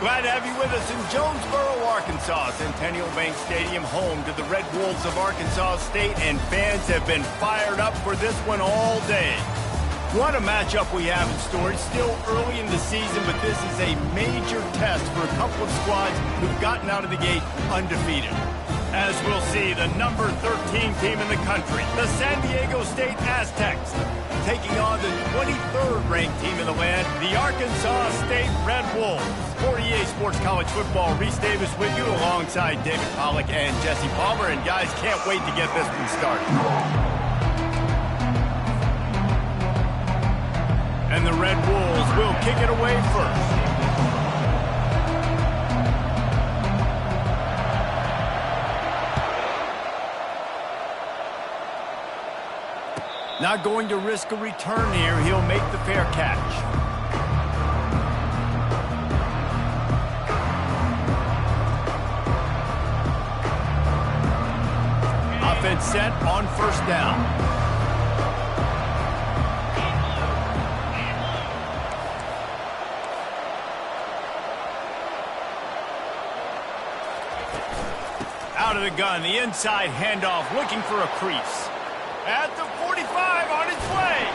Glad to have you with us in Jonesboro, Arkansas. Centennial Bank Stadium, home to the Red Wolves of Arkansas State, and fans have been fired up for this one all day. What a matchup we have in store. It's still early in the season, but this is a major test for a couple of squads who've gotten out of the gate undefeated. As we'll see, the number 13 team in the country, the San Diego State Aztecs, taking on the 23rd ranked team in the land, the Arkansas State Red Wolves. For EA Sports College Football, Reese Davis with you alongside David Pollack and Jesse Palmer. And guys, can't wait to get this one started. And the Red Wolves will kick it away first. Not going to risk a return here. He'll make the fair catch. Offense set on first down. Out of the gun, the inside handoff, looking for a crease. At the 45, on its way.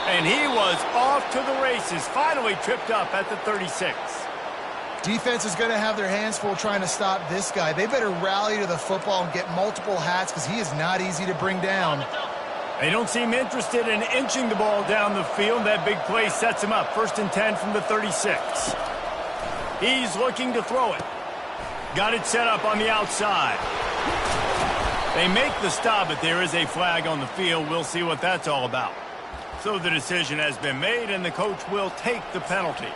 And he was off to the races, finally tripped up at the 36. Defense is going to have their hands full trying to stop this guy. They better rally to the football and get multiple hats because he is not easy to bring down. They don't seem interested in inching the ball down the field. That big play sets him up. 1st and 10 from the 36. He's looking to throw it. Got it set up on the outside. They make the stop, but there is a flag on the field. We'll see what that's all about. So the decision has been made, and the coach will take the penalty.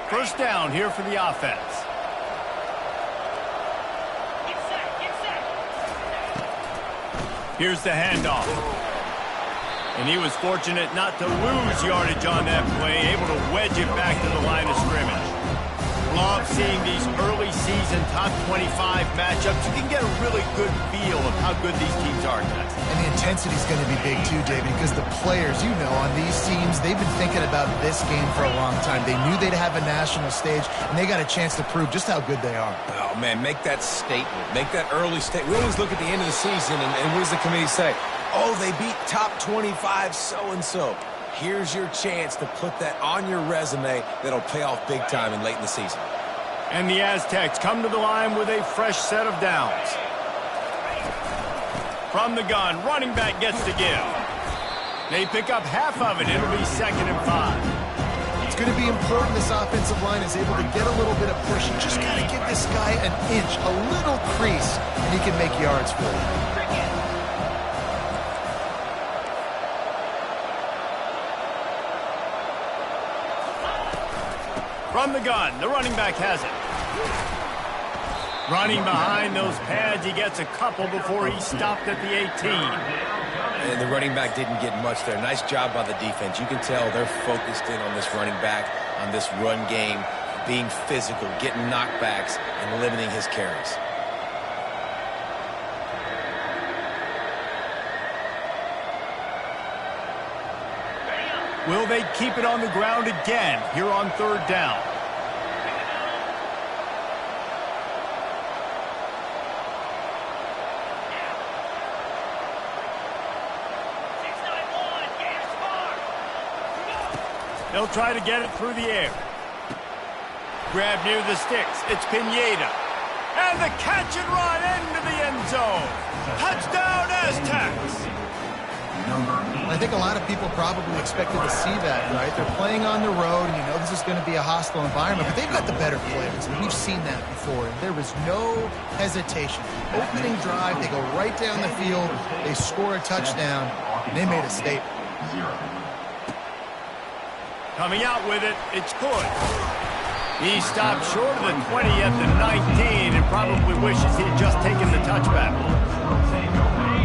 First down here for the offense. Here's the handoff. And he was fortunate not to lose yardage on that play, able to wedge it back to the line of scrimmage. Love seeing these early season top 25 matchups. You can get a really good feel of how good these teams are, guys. And the intensity is going to be big too, David, because the players, you know, on these teams, they've been thinking about this game for a long time. They knew they'd have a national stage, and they got a chance to prove just how good they are. Oh, man, make that statement. Make that early statement. We always look at the end of the season, and what does the committee say? Oh, they beat top 25 so-and-so. Here's your chance to put that on your resume that'll pay off big time and late in the season. And the Aztecs come to the line with a fresh set of downs. From the gun, running back gets to give. They pick up half of it. It'll be 2nd and 5. It's going to be important this offensive line is able to get a little bit of push. You just got to give this guy an inch, a little crease, and he can make yards for you. From the gun, the running back has it. Running behind those pads, he gets a couple before he stopped at the 18. And the running back didn't get much there. Nice job by the defense. You can tell they're focused in on this running back, on this run game, being physical, getting knockbacks, and limiting his carries. Will they keep it on the ground again here on 3rd down? They'll try to get it through the air. Grab near the sticks. It's Pineda. And the catch and run into the end zone. Touchdown, Aztecs! I think a lot of people probably expected to see that, right? They're playing on the road, and you know this is going to be a hostile environment, but they've got the better players, and we've seen that before. There was no hesitation. Opening drive, they go right down the field, they score a touchdown, and they made a statement. Coming out with it, it's good. He stopped short of the 20 at the 19 and probably wishes he'd just taken the touchback.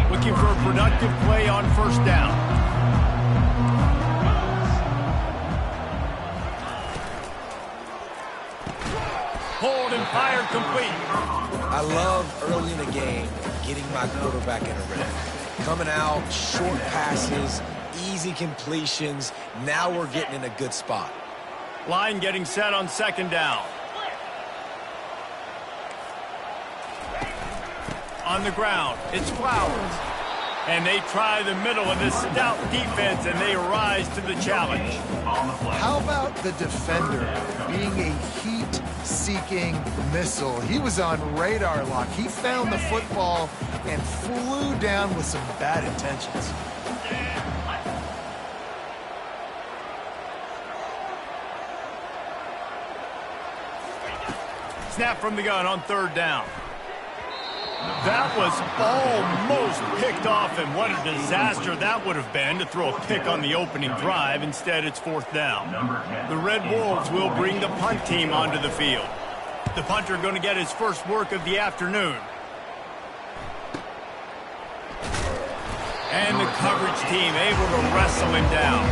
Looking for a productive play on 1st down. Hold and fire complete. I love early in the game getting my quarterback in a rhythm. Coming out, short passes, easy completions. Now we're getting in a good spot. Line getting set on second down. On the ground, it's Flowers. And they try the middle of this stout defense, and they rise to the challenge. How about the defender being a heat-seeking missile? He was on radar lock. He found the football and flew down with some bad intentions. Snap from the gun on third down. That was almost picked off, and what a disaster that would have been to throw a pick on the opening drive. Instead, it's fourth down. The Red Wolves will bring the punt team onto the field. The punter going to get his first work of the afternoon. And the coverage team able to wrestle him down.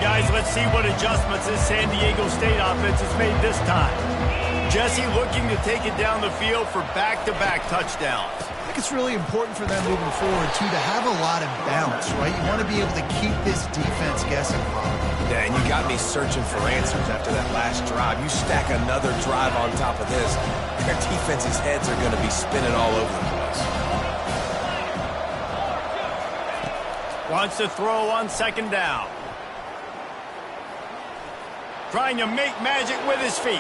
Guys, let's see what adjustments this San Diego State offense has made this time. Jesse looking to take it down the field for back-to-back touchdowns. I think it's really important for them moving forward, too, to have a lot of bounce, right? You want to be able to keep this defense guessing, Bob. Yeah, and you got me searching for answers after that last drive. You stack another drive on top of this, their defense's heads are going to be spinning all over the place. Wants to throw on second down. Trying to make magic with his feet.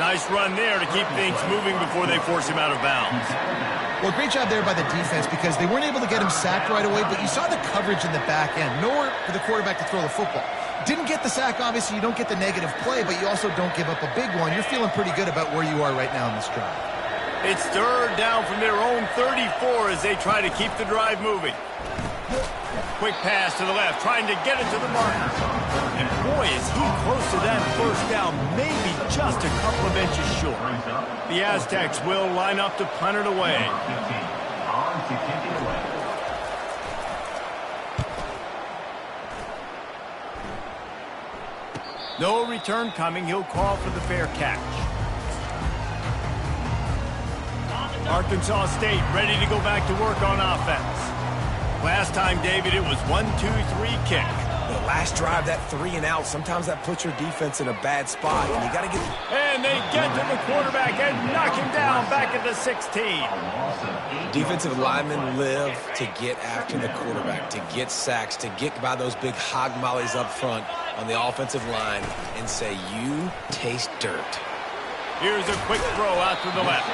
Nice run there to keep things moving before they force him out of bounds. Well, great job there by the defense because they weren't able to get him sacked right away, but you saw the coverage in the back end. Nowhere for the quarterback to throw the football. Didn't get the sack, obviously. You don't get the negative play, but you also don't give up a big one. You're feeling pretty good about where you are right now in this drive. It's third down from their own 34 as they try to keep the drive moving. Quick pass to the left, trying to get it to the mark. And boy, is he close to that first down, maybe just a couple of inches short. The Aztecs will line up to punt it away. No return coming. He'll call for the fair catch. Arkansas State ready to go back to work on offense. Last time, David, it was 1-2-3 kick. The last drive, that 3 and out, sometimes that puts your defense in a bad spot, and you got to get... And they get to the quarterback and knock him down back at the 16. Defensive linemen live to get after the quarterback, to get sacks, to get by those big hog mollies up front on the offensive line and say, you taste dirt. Here's a quick throw out to the left.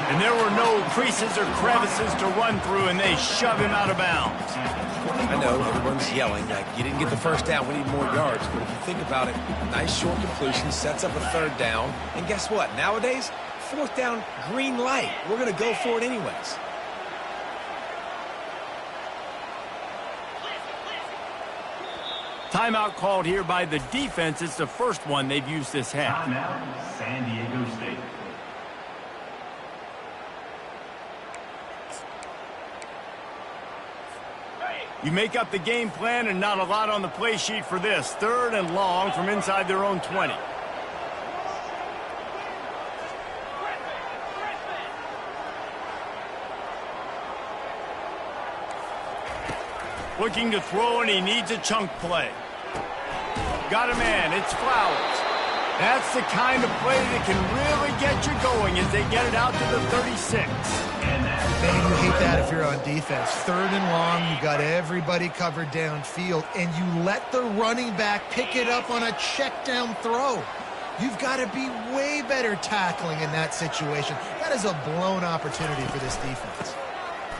And there were no creases or crevices to run through, and they shove him out of bounds. I know everyone's yelling, like, you didn't get the first down, we need more yards. But if you think about it, nice short completion, sets up a third down. And guess what? Nowadays, fourth down, green light. We're going to go for it anyways. Timeout called here by the defense. It's the first one they've used this half. Timeout, San Diego State. You make up the game plan and not a lot on the play sheet for this. Third and long from inside their own 20. Looking to throw, and he needs a chunk play. Got a man. It's Flowers. That's the kind of play that can really get you going as they get it out to the 36. Man, you hate that if you're on defense. Third and long, you got everybody covered downfield, and you let the running back pick it up on a check down throw. You've got to be way better tackling in that situation. That is a blown opportunity for this defense.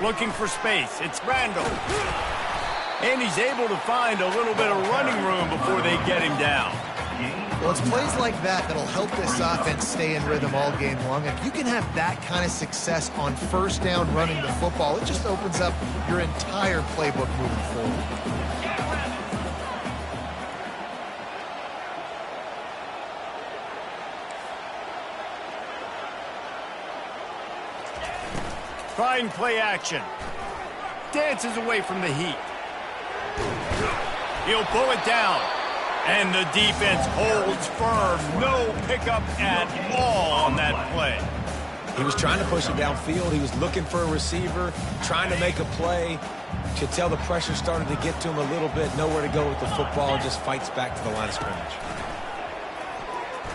Looking for space. It's Randall. And he's able to find a little bit of running room before they get him down. Well, it's plays like that that'll help this offense stay in rhythm all game long. If you can have that kind of success on first down running the football, it just opens up your entire playbook moving forward. Try and play action. Dances away from the heat. He'll pull it down. And the defense holds firm. No pickup at all on that play. He was trying to push it downfield. He was looking for a receiver, trying to make a play. Could tell the pressure started to get to him a little bit. Nowhere to go with the football, and just fights back to the line of scrimmage.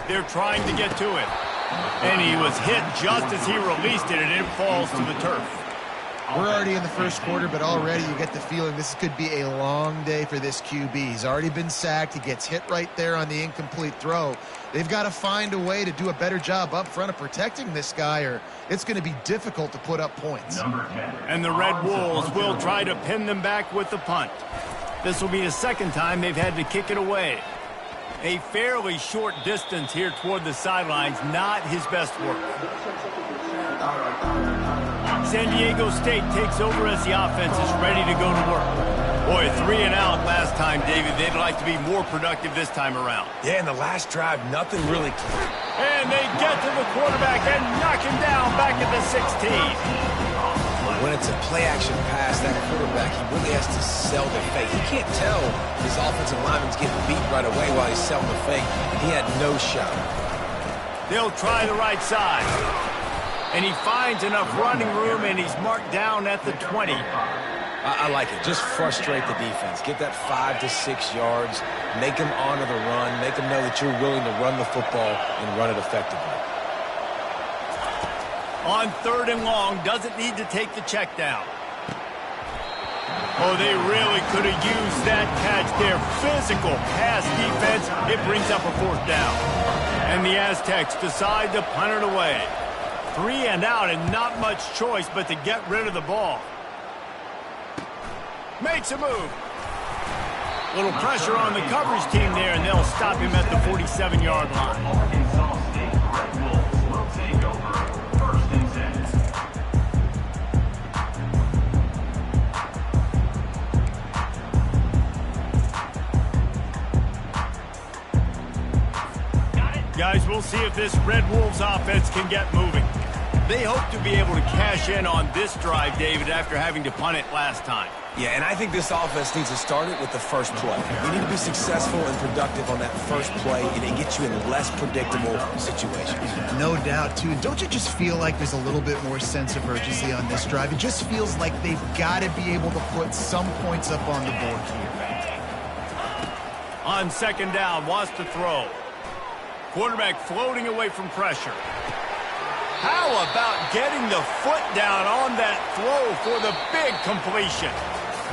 They're trying to get to it. And he was hit just as he released it, and it falls to the turf. We're already in the first quarter, but already you get the feeling this could be a long day for this QB. He's already been sacked. He gets hit right there on the incomplete throw. They've got to find a way to do a better job up front of protecting this guy, or it's going to be difficult to put up points. And the Red Wolves will try to pin them back with the punt. This will be the second time they've had to kick it away. A fairly short distance here toward the sidelines, not his best work. San Diego State takes over as the offense is ready to go to work. Boy, 3 and out last time, David. They'd like to be more productive this time around. Yeah, in the last drive, nothing really clicked. And they get to the quarterback and knock him down back at the 16. When it's a play-action pass, that quarterback, he really has to sell the fake. He can't tell his offensive lineman's getting beat right away while he's selling the fake. He had no shot. They'll try the right side. And he finds enough running room, and he's marked down at the 20. I like it. Just frustrate the defense. Get that 5 to 6 yards. Make them honor the run. Make them know that you're willing to run the football and run it effectively. On 3rd and long, doesn't need to take the check down. Oh, they really could have used that catch there. Physical pass defense. It brings up a 4th down. And the Aztecs decide to punt it away. 3 and out, and not much choice but to get rid of the ball. Makes a move. Little pressure on the coverage team there, and they'll stop him at the 47-yard line. Arkansas State Red Wolves will take over 1st and 10. Guys, we'll see if this Red Wolves offense can get moving. They hope to be able to cash in on this drive, David, after having to punt it last time. Yeah, and I think this offense needs to start it with the first play. You need to be successful and productive on that first play, and it gets you in less predictable situations. No doubt, too. And don't you just feel like there's a little bit more sense of urgency on this drive? It just feels like they've got to be able to put some points up on the board here. On 2nd down, wants to throw. Quarterback floating away from pressure. How about getting the foot down on that throw for the big completion?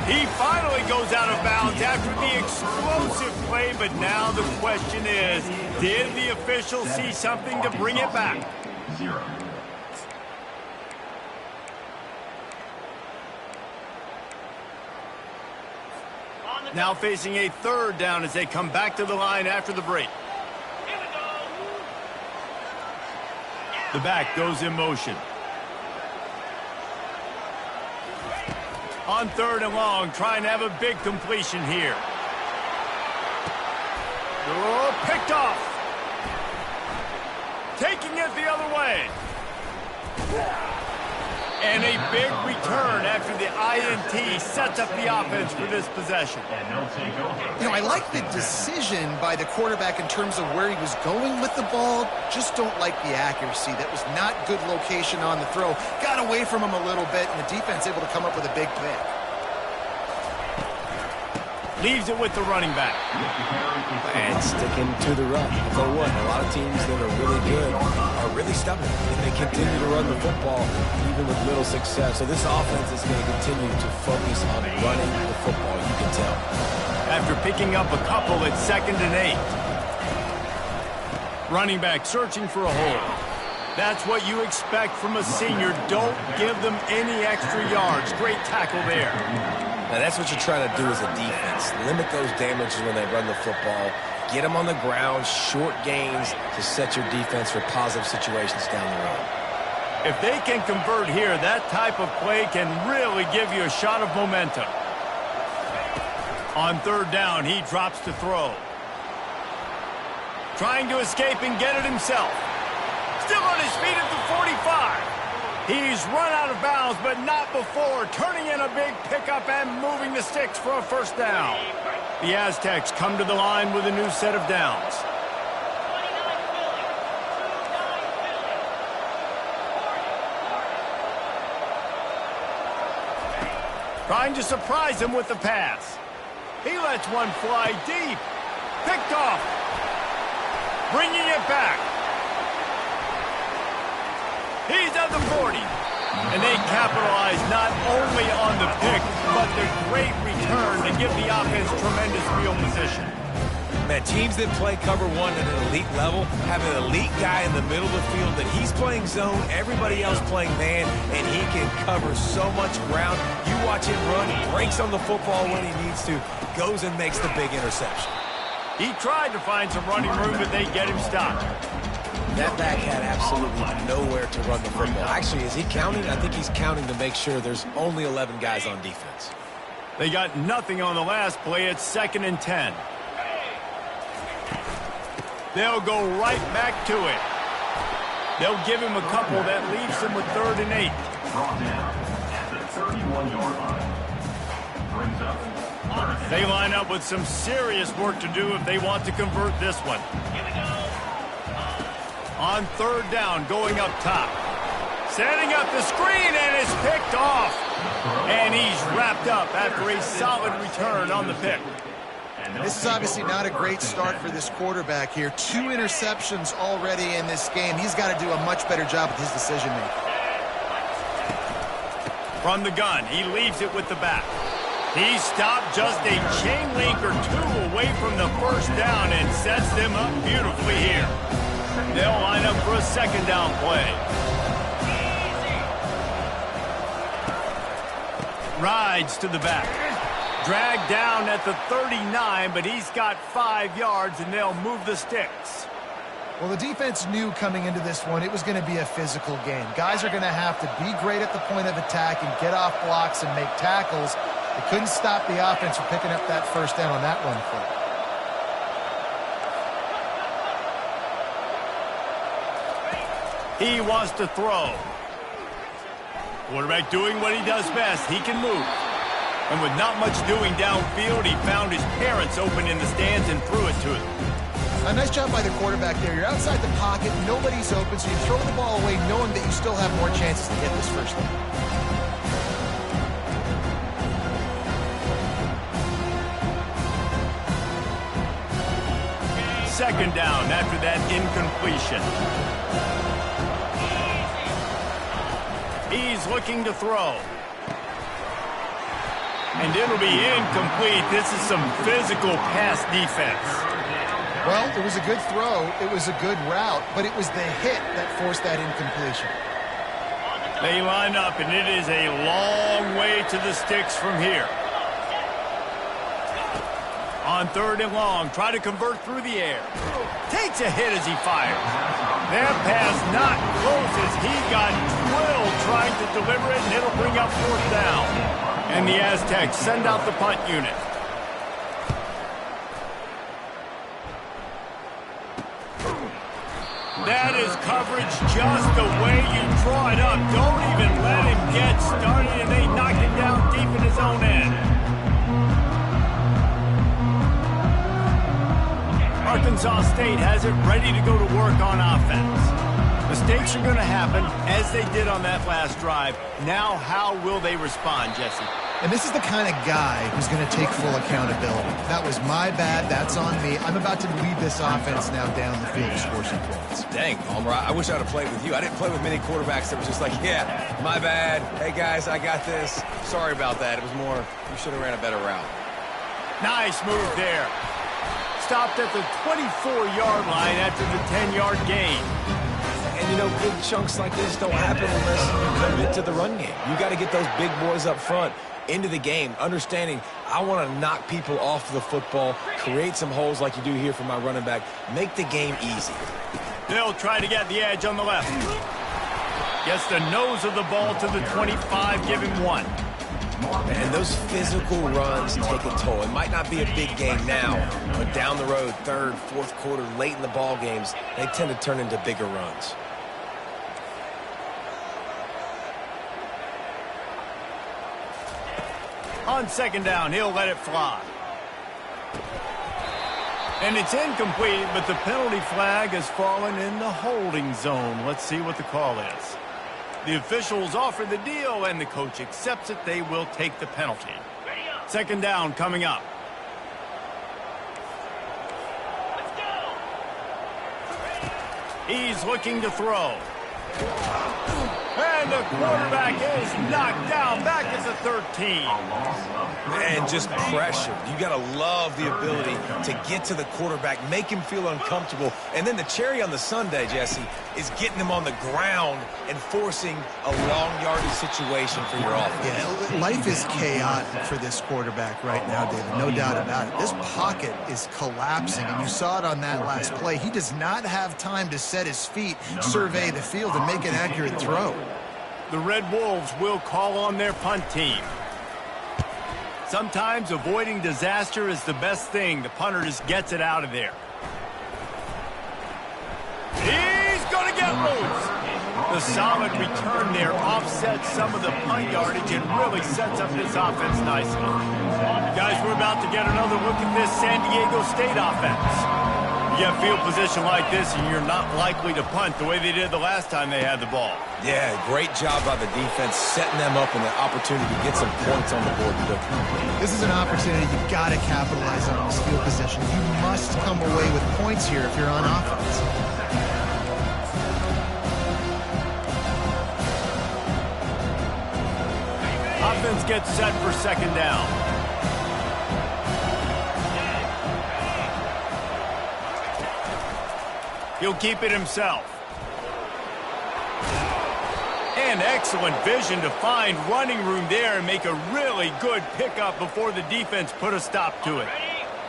He finally goes out of bounds after the explosive play, but now the question is, did the official see something to bring it back? 0. Now facing a 3rd down as they come back to the line after the break. The back goes in motion. On 3rd and long, trying to have a big completion here. Oh, picked off. Taking it the other way. And a big return after the INT sets up the offense for this possession. And they'll take over. You know, I like the decision by the quarterback in terms of where he was going with the ball. Just don't like the accuracy. That was not good location on the throw. Got away from him a little bit, and the defense able to come up with a big pick. Leaves it with the running back. And sticking to the run. I'll tell you what, a lot of teams that are really good are really stubborn. And they continue to run the football even with little success. So this offense is going to continue to focus on running the football, you can tell. After picking up a couple at 2nd and 8. Running back searching for a hole. That's what you expect from a senior. Don't give them any extra yards. Great tackle there. Now, that's what you're trying to do as a defense. Limit those damages when they run the football. Get them on the ground, short gains to set your defense for positive situations down the road. If they can convert here, that type of play can really give you a shot of momentum. On 3rd down, he drops to throw. Trying to escape and get it himself. Still on his feet at the 45. He's run out of bounds, but not before. Turning in a big pickup and moving the sticks for a 1st down. The Aztecs come to the line with a new set of downs. Trying to surprise him with the pass. He lets one fly deep. Picked off. Bringing it back. He's at the 40. And they capitalize not only on the pick, but the great return to give the offense tremendous field position. Man, teams that play cover one at an elite level have an elite guy in the middle of the field that he's playing zone, everybody else playing man, and he can cover so much ground. You watch him run, he breaks on the football when he needs to, goes and makes the big interception. He tried to find some running room, but they get him stopped. That back had absolutely nowhere to run the football. Actually, is he counting? I think he's counting to make sure there's only 11 guys on defense. They got nothing on the last play. It's 2nd and 10. They'll go right back to it. They'll give him a couple that leaves him with 3rd and 8. Brought down at the 31-yard line. Brings up 3rd. They line up with some serious work to do if they want to convert this one. On 3rd down, going up top. Setting up the screen, and it's picked off. And he's wrapped up after a solid return on the pick. This is obviously not a great start for this quarterback here. 2 interceptions already in this game. He's got to do a much better job with his decision-making. From the gun, he leaves it with the back. He stopped just a chain link or 2 away from the 1st down and sets them up beautifully here. They'll line up for a 2nd down play. Rides to the back. Dragged down at the 39, but he's got 5 yards, and they'll move the sticks. Well, the defense knew coming into this one it was going to be a physical game. Guys are going to have to be great at the point of attack and get off blocks and make tackles. They couldn't stop the offense from picking up that 1st down on that run play. He wants to throw. Quarterback doing what he does best. He can move. And with not much doing downfield, he found his parents open in the stands and threw it to him. A nice job by the quarterback there. You're outside the pocket, nobody's open, so you throw the ball away knowing that you still have more chances to get this 1st down. Second down after that incompletion. He's looking to throw. And it'll be incomplete. This is some physical pass defense. Well, it was a good throw. It was a good route, but it was the hit that forced that incompletion. They line up, and it is a long way to the sticks from here. On 3rd and long, try to convert through the air. Takes a hit as he fires. That pass not close as he got drilled trying to deliver it, and it'll bring up 4th down. And the Aztecs send out the punt unit. That is coverage just the way you draw it up. Don't even let him get started, and they knock him down deep in his own end. Arkansas State has it ready to go to work on offense. Mistakes are going to happen, as they did on that last drive. Now, how will they respond, Jesse? And this is the kind of guy who's going to take full accountability. That was my bad. That's on me. I'm about to lead this offense now down the field to score some points. Dang, Palmer, I wish I would have played with you. I didn't play with many quarterbacks that was just like, yeah, my bad. Hey, guys, I got this. Sorry about that. It was more, you should have ran a better route. Nice move there. Stopped at the 24-yard line after the 10-yard gain. And, you know, big chunks like this don't happen unless you commit to the run game. You got to get those big boys up front into the game, understanding I want to knock people off the football, create some holes like you do here for my running back, make the game easy. They'll try to get the edge on the left. Gets the nose of the ball to the 25, give him 1. And those physical runs take a toll. It might not be a big game now, but down the road, 3rd, 4th quarter, late in the ball games, they tend to turn into bigger runs. On 2nd down, he'll let it fly. And it's incomplete, but the penalty flag has fallen in the holding zone. Let's see what the call is. The officials offer the deal, and the coach accepts it. They will take the penalty. Second down coming up. He's looking to throw. And the quarterback is knocked down back at the 13. And just pressure. You got to love the ability to get to the quarterback, make him feel uncomfortable. And then the cherry on the sundae, Jesse, is getting him on the ground and forcing a long yardage situation for your offense. Yeah, life is chaotic for this quarterback right now, David. No doubt about it. This pocket is collapsing, and you saw it on that last play. He does not have time to set his feet, survey the field, and make an accurate throw. The Red Wolves will call on their punt team. Sometimes avoiding disaster is the best thing. The punter just gets it out of there. He's going to get loose. The solid return there offsets some of the punt yardage and really sets up this offense nicely. Guys, we're about to get another look at this San Diego State offense. You get field position like this, and you're not likely to punt the way they did the last time they had the ball. Yeah, great job by the defense, setting them up in the opportunity to get some points on the board quickly. This is an opportunity you've got to capitalize on this field position. You must come away with points here if you're on offense. Offense gets set for second down. He'll keep it himself. And excellent vision to find running room there and make a really good pickup before the defense put a stop to it.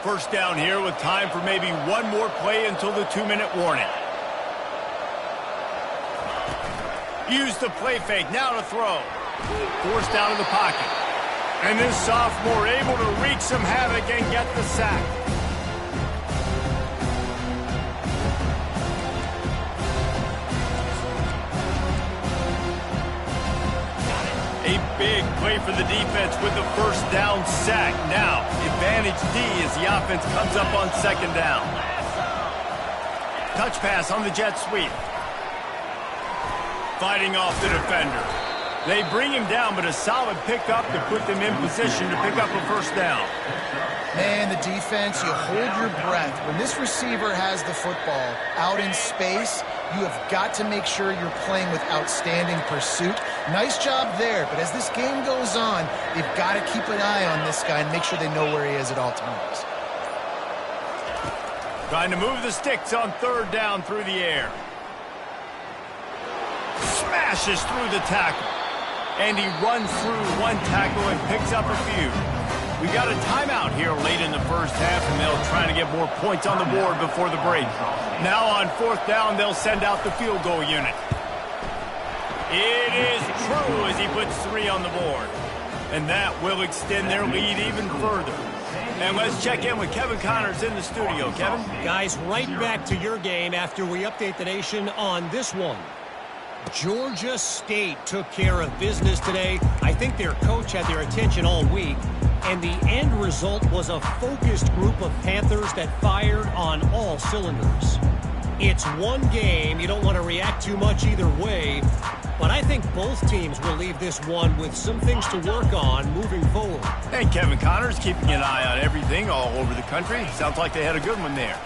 First down here with time for maybe one more play until the 2-minute warning. Use the play fake, now to throw. Forced out of the pocket. And this sophomore able to wreak some havoc and get the sack. A big play for the defense with the first down sack. Now, advantage D as the offense comes up on second down. Touch pass on the jet sweep. Fighting off the defender. They bring him down, but a solid pickup to put them in position to pick up a first down. Man, the defense, you hold your breath. When this receiver has the football out in space, you have got to make sure you're playing with outstanding pursuit. Nice job there, but as this game goes on, they've got to keep an eye on this guy and make sure they know where he is at all times. Trying to move the sticks on third down through the air. Smashes through the tackle. And he runs through one tackle and picks up a few. We got a timeout here late in the first half, and they'll try to get more points on the board before the break. Now on fourth down, they'll send out the field goal unit. It is true as he puts 3 on the board. And that will extend their lead even further. And let's check in with Kevin Connors in the studio. Kevin? Guys, right back to your game after we update the nation on this one. Georgia State took care of business today. I think their coach had their attention all week. And the end result was a focused group of Panthers that fired on all cylinders. It's one game. You don't want to react too much either way. But I think both teams will leave this one with some things to work on moving forward. And Kevin Connors keeping an eye on everything all over the country. Sounds like they had a good one there.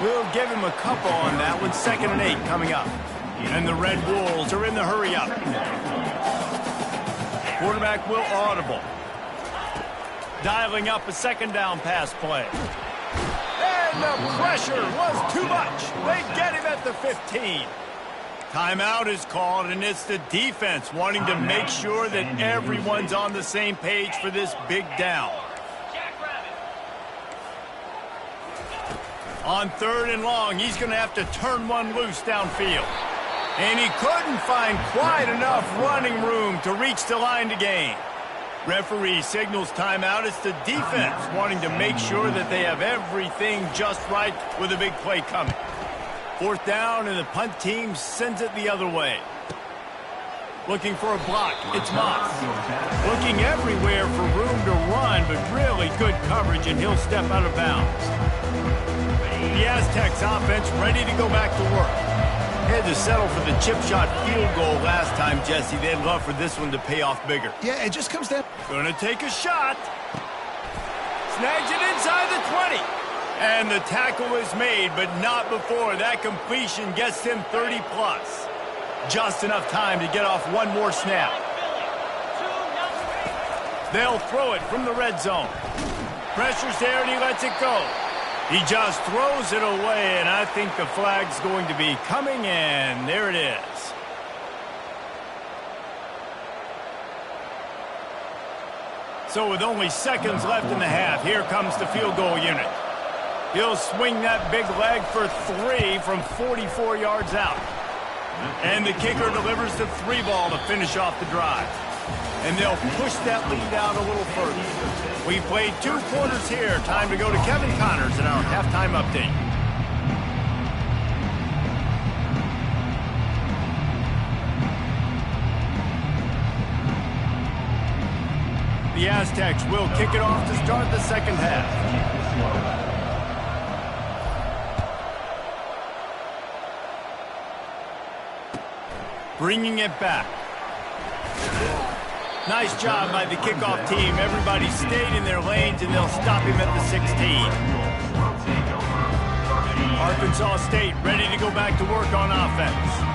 We'll give him a couple on that one. 2nd and 8 coming up. And the Red Wolves are in the hurry-up. Quarterback will audible. Dialing up a second down pass play. And the pressure was too much. They get him at the 15. Timeout is called, and it's the defense wanting to make sure that everyone's on the same page for this big down. On 3rd and long, he's going to have to turn one loose downfield. And he couldn't find quite enough running room to reach the line to gain. Referee signals timeout. It's the defense wanting to make sure that they have everything just right with a big play coming. 4th down, and the punt team sends it the other way. Looking for a block. It's Smoc. Looking everywhere for room to run, but really good coverage, and he'll step out of bounds. The Aztecs offense ready to go back to work. Had to settle for the chip shot field goal last time, Jesse. They'd love for this one to pay off bigger. Yeah, it just comes down. Gonna take a shot. Snags it inside the 20. And the tackle is made, but not before. That completion gets him 30+. Just enough time to get off one more snap. They'll throw it from the red zone. Pressure's there, and he lets it go. He just throws it away, and I think the flag's going to be coming in. There it is. So with only seconds left in the half, here comes the field goal unit. He'll swing that big leg for 3 from 44 yards out. And the kicker delivers the 3 ball to finish off the drive. And they'll push that lead out a little further. We played 2 quarters here. Time to go to Kevin Connors in our halftime update. The Aztecs will kick it off to start the second half. Bringing it back. Nice job by the kickoff team. Everybody stayed in their lanes, and they'll stop him at the 16. Arkansas State ready to go back to work on offense.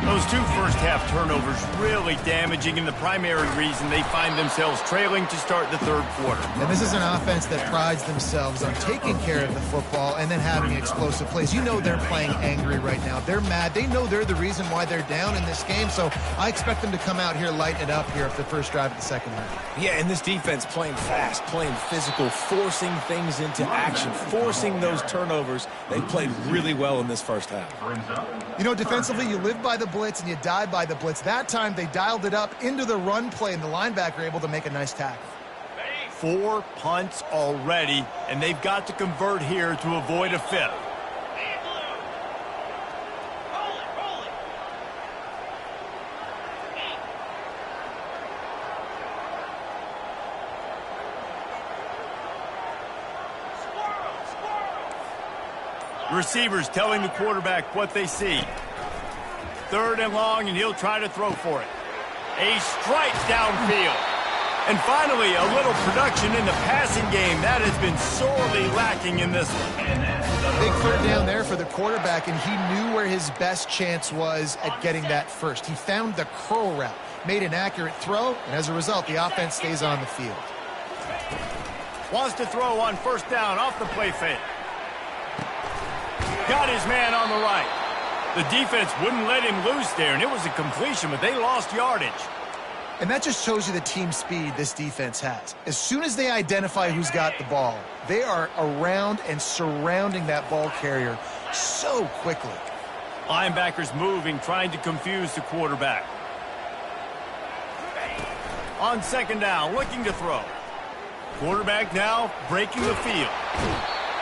Those 2 first-half turnovers really damaging, and the primary reason they find themselves trailing to start the third quarter. And this is an offense that prides themselves on taking care of the football and then having explosive plays. You know they're playing angry right now. They're mad. They know they're the reason why they're down in this game, so I expect them to come out here, lighten it up here at the first drive of the second half. Yeah, and this defense playing fast, playing physical, forcing things into action, forcing those turnovers. They played really well in this first half. You know, defensively, you live by the blitz and you die by the blitz. That time, they dialed it up into the run play, and the linebacker able to make a nice tackle. 4 punts already, and they've got to convert here to avoid a 5th. Receivers telling the quarterback what they see. 3rd and long, and he'll try to throw for it. A strike downfield. And finally, a little production in the passing game. That has been sorely lacking in this one. Big 3rd down there for the quarterback, and he knew where his best chance was at getting that first. He found the curl route, made an accurate throw, and as a result, the offense stays on the field. Wants to throw on 1st down off the play fake. Got his man on the right. The defense wouldn't let him loose there, and it was a completion, but they lost yardage. And that just shows you the team speed this defense has. As soon as they identify who's got the ball, they are around and surrounding that ball carrier so quickly. Linebackers moving, trying to confuse the quarterback. On 2nd down, looking to throw. Quarterback now breaking the field.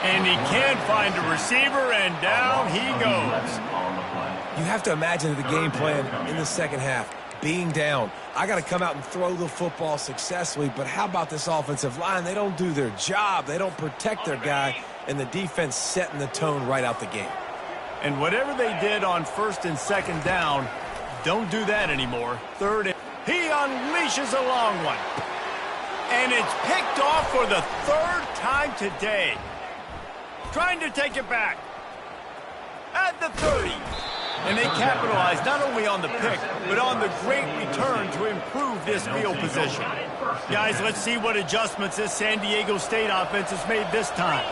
And he can't find a receiver, and down he goes. You have to imagine the game plan in the second half. Being down, I got to come out and throw the football successfully, but how about this offensive line? They don't do their job. They don't protect their guy, and the defense setting the tone right out the game. And whatever they did on 1st and 2nd down, don't do that anymore. 3rd, and he unleashes a long one. And it's picked off for the 3rd time today. Trying to take it back. At the 30. And they capitalize not only on the pick, but on the great return to improve this field position. Guys, let's see what adjustments this San Diego State offense has made this time.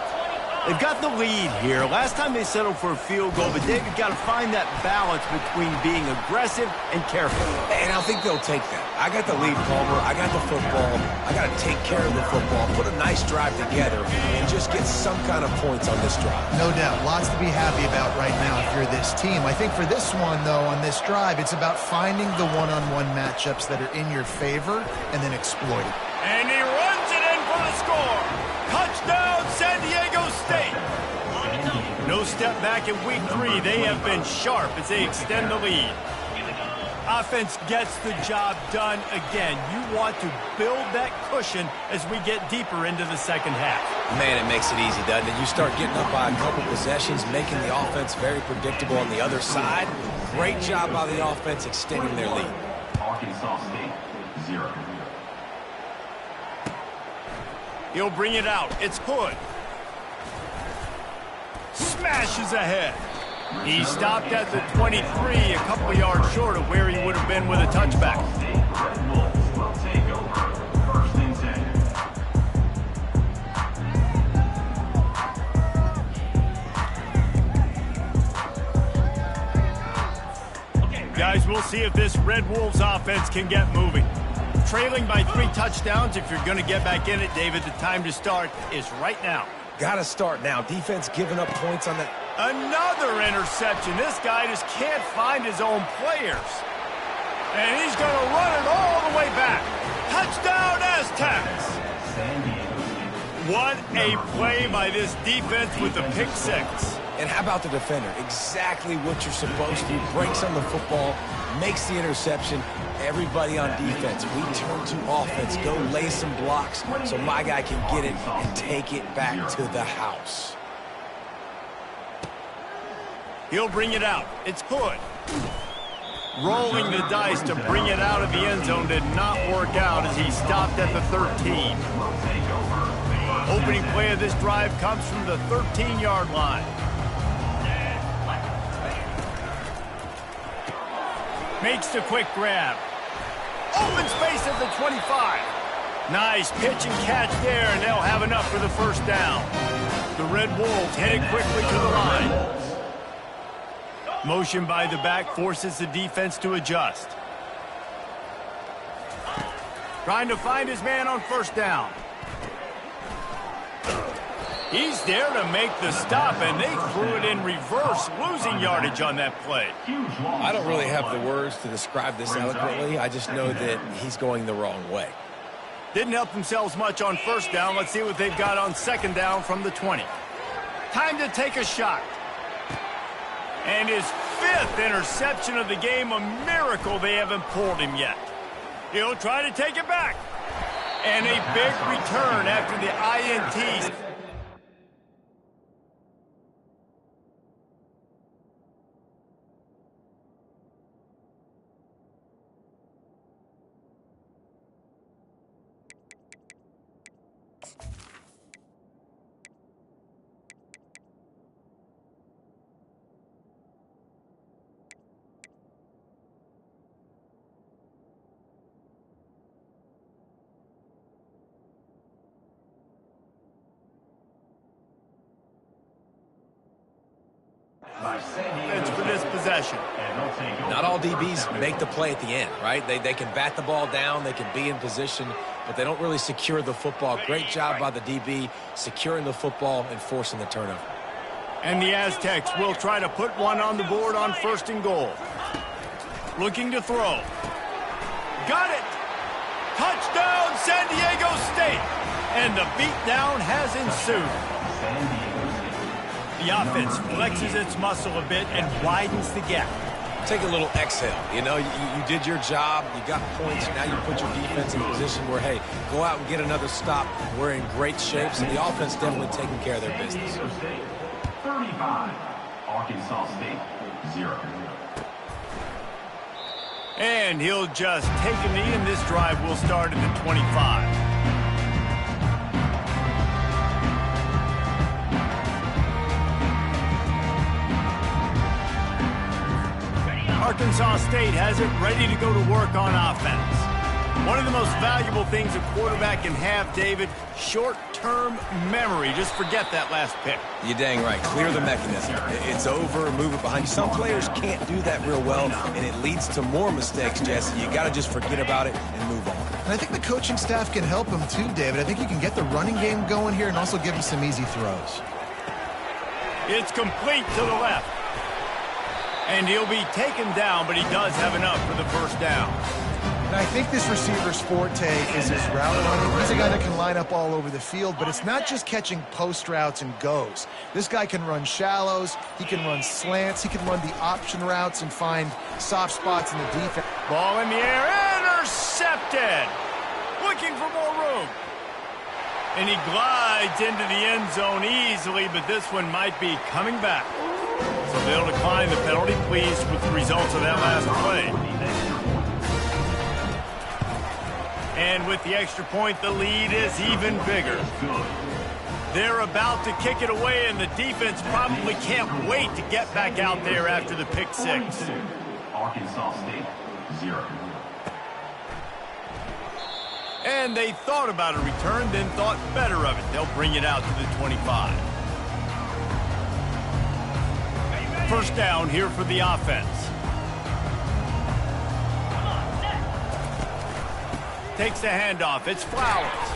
They've got the lead here. Last time they settled for a field goal, but they've got to find that balance between being aggressive and careful. And I think they'll take that. I got the lead, Palmer. I got the football. I got to take care of the football, put a nice drive together, and just get some kind of points on this drive. No doubt. Lots to be happy about right now if you're this team. I think for this one, though, on this drive, it's about finding the one-on-one matchups that are in your favor and then exploiting. And he runs it in for the score. Touchdown, San Diego State. No step back in week 3. They have been sharp as they extend the lead. Offense gets the job done again. You want to build that cushion as we get deeper into the second half. Man, it makes it easy, doesn't it? You start getting up by a couple possessions, making the offense very predictable on the other side. Great job by the offense extending their lead. Arkansas State, 0. He'll bring it out. It's Hood. Smashes ahead. He stopped at the 23, a couple of yards short of where he would have been with a touchback. Red Wolves will take over 1st and 10. Guys, we'll see if this Red Wolves offense can get moving. Trailing by 3 touchdowns, if you're going to get back in it, David, the time to start is right now. Got to start now. Defense giving up points on that. Another interception. This guy just can't find his own players. And he's going to run it all the way back. Touchdown, Aztecs! What a play by this defense with the pick six. And how about the defender? Exactly what you're supposed to. Breaks on the football, makes the interception. Everybody on defense, we turn to offense. Go lay some blocks so my guy can get it and take it back to the house. He'll bring it out. It's Hood. Rolling the dice to bring it out of the end zone did not work out as he stopped at the 13. Opening play of this drive comes from the 13-yard line. Makes the quick grab. Open space at the 25. Nice pitch and catch there, and they'll have enough for the first down. The Red Wolves headed quickly to the line. Motion by the back forces the defense to adjust. Trying to find his man on first down. He's there to make the stop, and they threw it in reverse, losing yardage on that play. I don't really have the words to describe this eloquently. I just know that he's going the wrong way. Didn't help themselves much on first down. Let's see what they've got on second down from the 20. Time to take a shot. And his 5th interception of the game, a miracle they haven't pulled him yet. He'll try to take it back. And a big return after the INT. Defense for this possession. Not all DBs make the play at the end, right? They can bat the ball down, they can be in position, but they don't really secure the football. Great job by the DB securing the football and forcing the turnover. And the Aztecs will try to put one on the board on 1st and goal. Looking to throw. Got it! Touchdown, San Diego State! And the beatdown has ensued. The offense flexes its muscle a bit and widens the gap. Take a little exhale. You know, you did your job. You got points. Now you put your defense in a position where, hey, go out and get another stop. We're in great shape, so the offense definitely taking care of their business. 35. Arkansas State, 0. And he'll just take a knee, and this drive will start at the 25. Arkansas State has it ready to go to work on offense. One of the most valuable things a quarterback can have, David, short-term memory. Just forget that last pick. You're dang right. Clear the mechanism. It's over, move it behind you. Some players can't do that real well, and it leads to more mistakes, Jesse. You got to just forget about it and move on. And I think the coaching staff can help him too, David. I think you can get the running game going here and also give him some easy throws. It's complete to the left. And he'll be taken down, but he does have enough for the first down. And I think this receiver's forte is his route running. He's a guy that can line up all over the field, but it's not just catching post routes and goes. This guy can run shallows, he can run slants, he can run the option routes and find soft spots in the defense. Ball in the air, intercepted! Looking for more room. And he glides into the end zone easily, but this one might be coming back. So they'll decline the penalty, pleased with the results of that last play. And with the extra point, the lead is even bigger. They're about to kick it away, and the defense probably can't wait to get back out there after the pick six. Arkansas State, 0. And they thought about a return, then thought better of it. They'll bring it out to the 25. First down here for the offense. Takes the handoff. It's Flowers.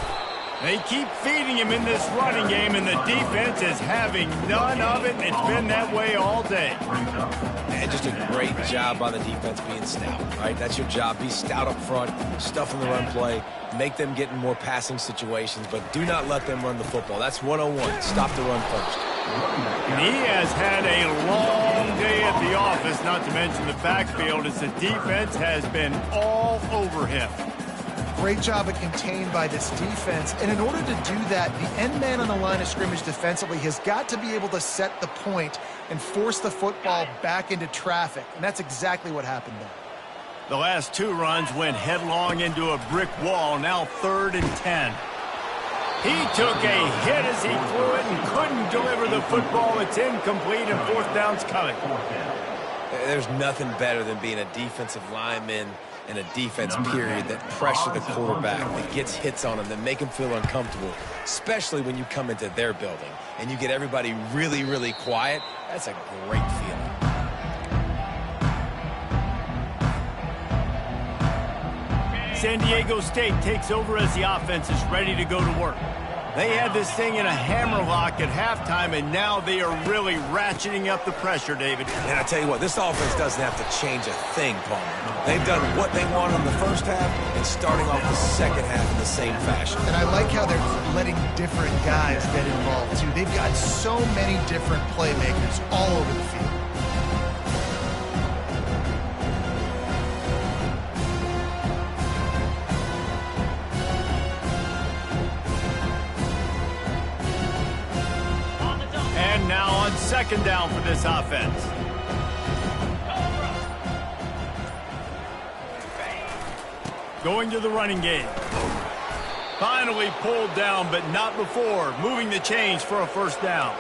They keep feeding him in this running game, and the defense is having none of it, and it's been that way all day. And just a great job by the defense being stout, right? That's your job. Be stout up front, stuff in the run play, make them get in more passing situations, but do not let them run the football. That's 101. Stop the run first. And he has had a long day at the office, not to mention the backfield, as the defense has been all over him. Great job of contained by this defense. And in order to do that, the end man on the line of scrimmage defensively has got to be able to set the point and force the football back into traffic. And that's exactly what happened there. The last two runs went headlong into a brick wall, now 3rd and 10. He took a hit as he threw it and couldn't deliver the football. It's incomplete, and 4th down's coming. There's nothing better than being a defensive lineman and a defense period that pressure the quarterback, that gets hits on him, that make him feel uncomfortable, especially when you come into their building and you get everybody really, really quiet. That's a great feeling. San Diego State takes over as the offense is ready to go to work. They had this thing in a hammerlock at halftime, and now they are really ratcheting up the pressure, David. And I tell you what, this offense doesn't have to change a thing, Palmer. They've done what they wanted in the first half and starting off the second half in the same fashion. And I like how they're letting different guys get involved, too. They've got so many different playmakers all over the field. Now on 2nd down for this offense. Going to the running game. Finally pulled down, but not before. Moving the chains for a 1st down.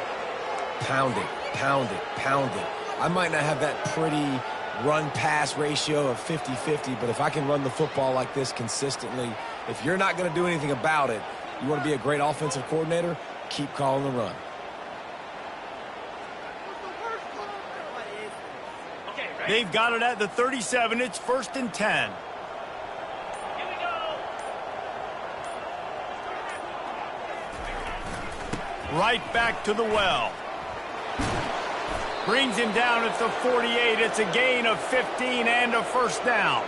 Pounding, pounding, pounding. I might not have that pretty run-pass ratio of 50-50, but if I can run the football like this consistently, if you're not going to do anything about it, you want to be a great offensive coordinator, keep calling the run. They've got it at the 37. It's 1st and 10. Right back to the well. Brings him down at the 48. It's a gain of 15 and a 1st down.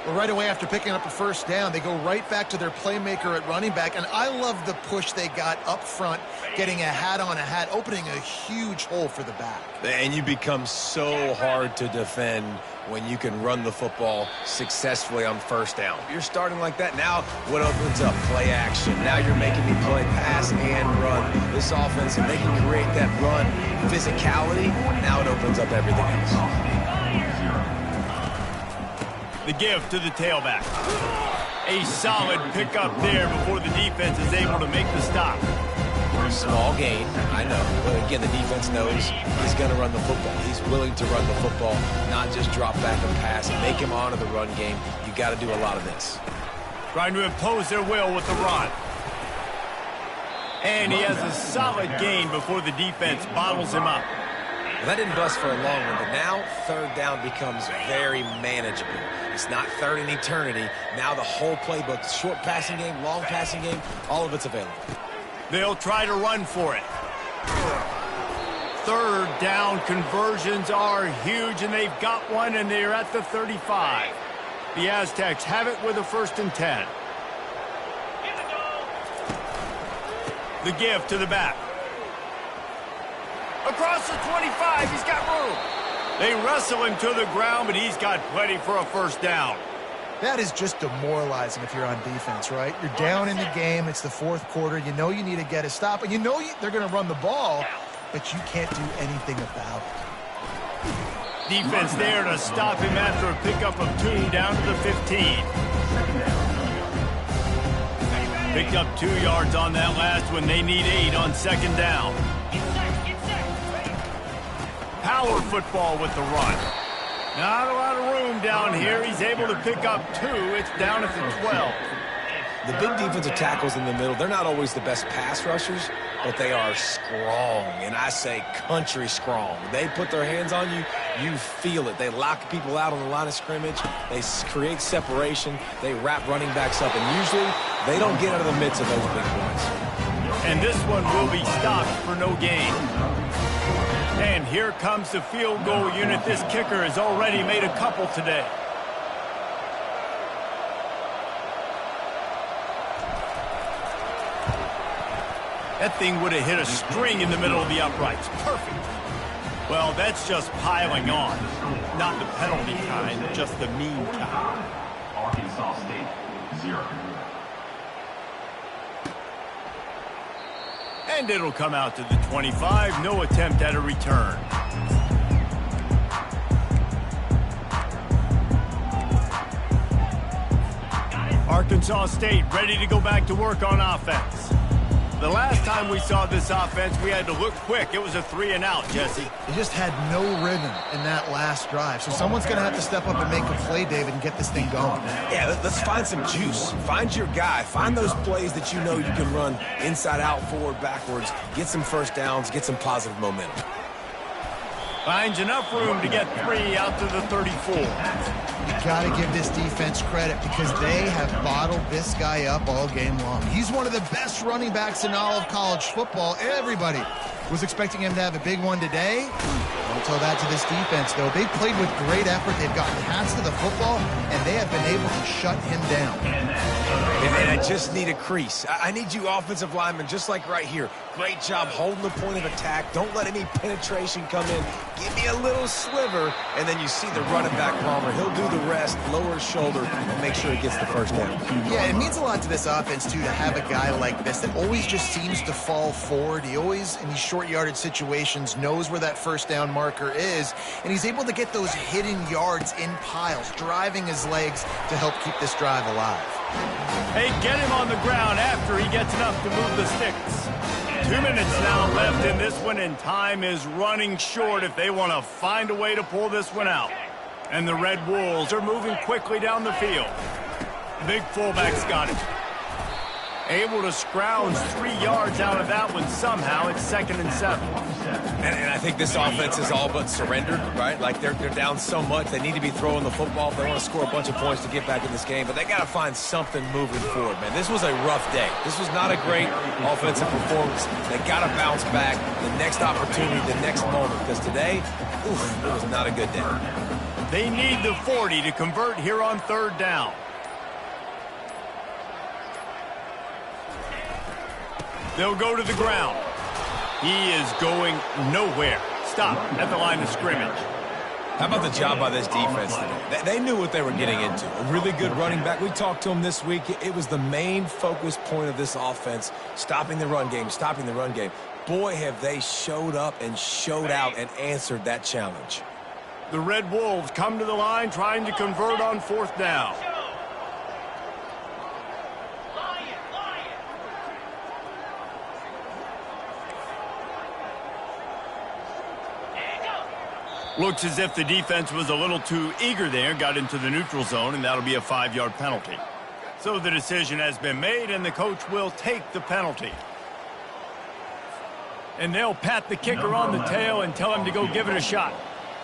Well, right away after picking up a 1st down, they go right back to their playmaker at running back. And I love the push they got up front, getting a hat on a hat, opening a huge hole for the back. And you become so hard to defend when you can run the football successfully on 1st down. You're starting like that. Now what opens up? Play action. Now you're making me play pass and run. This offense, if they can create that run physicality, now it opens up everything else. The give to the tailback. A solid pickup there before the defense is able to make the stop. Small gain, I know. But again, the defense knows he's going to run the football. He's willing to run the football, not just drop back and pass and make him honor the run game. You got to do a lot of this. Trying to impose their will with the run. And he has a solid gain before the defense bottles him up. Well, that didn't bust for a long one, but now 3rd down becomes very manageable. It's not 3rd in eternity. Now the whole playbook, short passing game, long passing game, all of it's available. They'll try to run for it. 3rd down conversions are huge, and they've got one, and they're at the 35. The Aztecs have it with a 1st and 10. The give to the back. Across the 25, he's got room. They wrestle him to the ground, but he's got plenty for a 1st down. That is just demoralizing if you're on defense, right? You're down in the game. It's the 4th quarter. You know you need to get a stop, and you know they're going to run the ball, but you can't do anything about it. Defense there to stop him after a pickup of 2 down to the 15. Picked up 2 yards on that last one. They need 8 on 2nd down. Power football with the run. Not a lot of room down here. He's able to pick up 2. It's down at the 12. The big defensive tackles in the middle, they're not always the best pass rushers, but they are strong, and I say country strong. They put their hands on you, you feel it. They lock people out on the line of scrimmage. They create separation. They wrap running backs up, and usually they don't get out of the midst of those big points. And this one will be stopped for no gain. And here comes the field goal unit. This kicker has already made a couple today. That thing would have hit a string in the middle of the uprights. Perfect. Well, that's just piling on. Not the penalty kind, just the mean kind. Arkansas State, 0. And it'll come out to the 25. No attempt at a return. Arkansas State ready to go back to work on offense. The last time we saw this offense, we had to look quick. It was a 3-and-out, Jesse. They just had no rhythm in that last drive. So someone's going to have to step up and make a play, David, and get this thing going. Yeah, let's find some juice. Find your guy. Find those plays that you know you can run inside out, forward, backwards. Get some first downs. Get some positive momentum. Finds enough room to get 3 out to the 34. You got to give this defense credit because they have bottled this guy up all game long. He's one of the best running backs in all of college football. Everybody was expecting him to have a big one today. Don't tell that to this defense, though. They've played with great effort. They've gotten hats to the football, and they have been able to shut him down. And I just need a crease. I need you offensive linemen, just like right here. Great job holding the point of attack. Don't let any penetration come in. Give me a little sliver, and then you see the running back Palmer. He'll do the rest, lower his shoulder, and make sure he gets the first down. Yeah, it means a lot to this offense, too, to have a guy like this that always just seems to fall forward. He always, in these short yardage situations, knows where that first down marker is, and he's able to get those hidden yards in piles, driving his legs to help keep this drive alive. Hey, get him on the ground after he gets enough to move the sticks. 2 minutes now left in this one, and time is running short if they want to find a way to pull this one out. And the Red Wolves are moving quickly down the field. Big fullback's got it. Able to scrounge 3 yards out of that one somehow. It's 2nd and 7. And I think this offense is all but surrendered, right? Like they're down so much. They need to be throwing the football if they want to score a bunch of points to get back in this game. But they got to find something moving forward, man. This was a rough day. This was not a great offensive performance. They got to bounce back the next opportunity, the next moment. Because today, oof, it was not a good day. They need the 40 to convert here on 3rd down. They'll go to the ground. He is going nowhere. Stop at the line of scrimmage. How about the job by this defense today? They knew what they were getting into. A really good running back. We talked to him this week. It was the main focus point of this offense, stopping the run game, stopping the run game. Boy, have they showed up and showed out and answered that challenge. The Red Wolves come to the line trying to convert on 4th down. Looks as if the defense was a little too eager there, got into the neutral zone, and that'll be a 5-yard penalty. So the decision has been made, and the coach will take the penalty. And they'll pat the kicker on the tail and tell him to go give it a shot.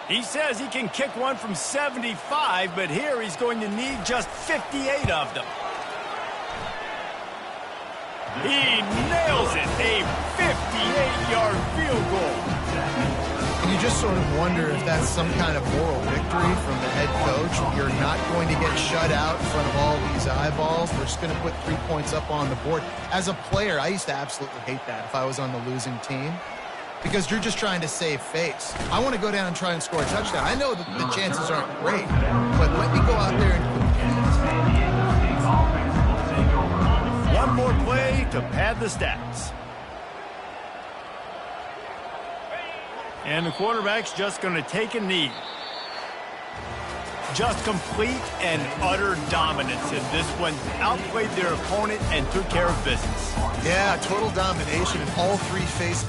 He says he can kick one from 75, but here he's going to need just 58 of them. He nails it, a 58-yard field goal. And you just sort of wonder if that's some kind of moral victory from the head coach. You're not going to get shut out in front of all these eyeballs. We're just going to put 3 points up on the board. As a player, I used to absolutely hate that if I was on the losing team because you're just trying to save face. I want to go down and try and score a touchdown. I know that the chances aren't great, but let me go out there and compete. One more play to pad the stats. And the quarterback's just going to take a knee. Just complete and utter dominance in this one. Outplayed their opponent and took care of business. Yeah, total domination in all three phases.